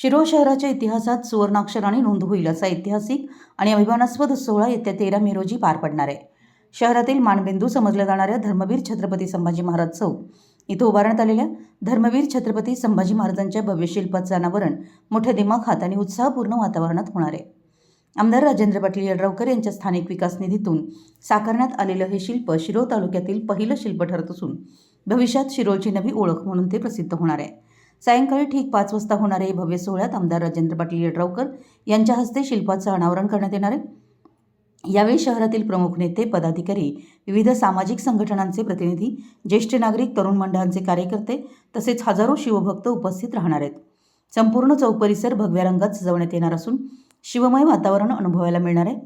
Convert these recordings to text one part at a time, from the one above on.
शिरोळ शहराच्या इतिहासात सुवर्णाक्षराने नोंद होईल असा ऐतिहासिक आणि अभिमानास्पद सोहळा येत्या 13 मे रोजी पार पडणार आहे. शहरातील मानबिंदू समजल्या जाणाऱ्या धर्मवीर छत्रपती संभाजी महाराज चौक इथं उभारण्यात आलेल्या धर्मवीर छत्रपती संभाजी महाराजांच्या भव्य शिल्पाचं अनावरण मोठ्या दिमाखात आणि उत्साहपूर्ण वातावरणात होणार आहे. आमदार राजेंद्र पाटील यड्रावकर यांच्या स्थानिक विकास निधीतून साकारण्यात आलेलं हे शिल्प शिरोळ तालुक्यातील पहिलं शिल्प ठरत असून भविष्यात शिरोळची नवी ओळख म्हणून ते प्रसिद्ध होणार आहे. सायंकाळी ठीक 5 वाजता होणाऱ्या या भव्य सोहळ्यात आमदार राजेंद्र पाटील यड्रावकर यांच्या हस्ते शिल्पाचं अनावरण करण्यात येणार आहे. यावेळी शहरातील प्रमुख नेते, पदाधिकारी, विविध सामाजिक संघटनांचे प्रतिनिधी, ज्येष्ठ नागरिक, तरुण मंडळांचे कार्यकर्ते तसेच हजारो शिवभक्त उपस्थित राहणार आहेत. संपूर्ण चौक परिसर भगव्या रंगात सजवण्यात येणार असून शिवमय वातावरण अनुभवायला मिळणार आहे.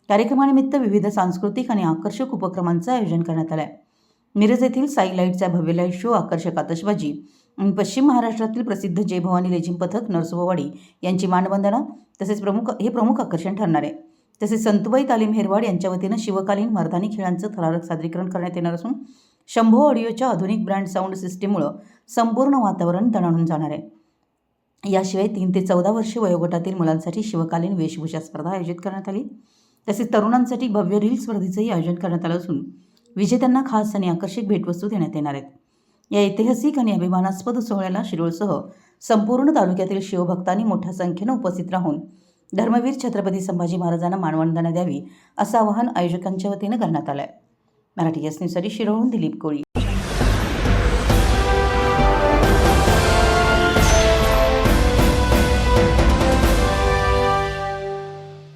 कार्यक्रमानिमित्त विविध सांस्कृतिक आणि आकर्षक उपक्रमांचं आयोजन करण्यात आलं आहे. मिरज येथील साई लाईटचा भव्य लाईट शो, आकर्षक आतषबाजी आणि पश्चिम महाराष्ट्रातील प्रसिद्ध जय भवानी लेझिम पथक नरसोबावाडी यांची मानवंदना तसेच प्रमुख आकर्षण ठरणार आहे. तसेच संतुबाई तालीम हेरवाड यांच्या वतीनं शिवकालीन मर्दानी खेळांचं थरारक सादरीकरण करण्यात येणार असून शंभो ऑडिओच्या आधुनिक ब्रँड साऊंड सिस्टीममुळे संपूर्ण वातावरण दणाणून जाणार आहे. याशिवाय 3 ते 14 वर्षे वयोगटातील मुलांसाठी शिवकालीन वेशभूषा स्पर्धा आयोजित करण्यात आली. तसेच तरुणांसाठी भव्य रील स्पर्धेचंही आयोजन करण्यात आलं असून विजेत्यांना खास आणि आकर्षक भेटवस्तू देण्यात येणार आहेत. या ऐतिहासिक आणि अभिमानास्पद सोहळ्याला शिरोळसह संपूर्ण तालुक्यातील शिवभक्तांनी मोठ्या संख्येनं उपस्थित राहून धर्मवीर छत्रपती संभाजी महाराजांना मानवंदना द्यावी असं आवाहन आयोजकांच्या वतीनं करण्यात आलं आहे. मराठी न्यूजसाठी शिरोळहून दिलीप कोळी.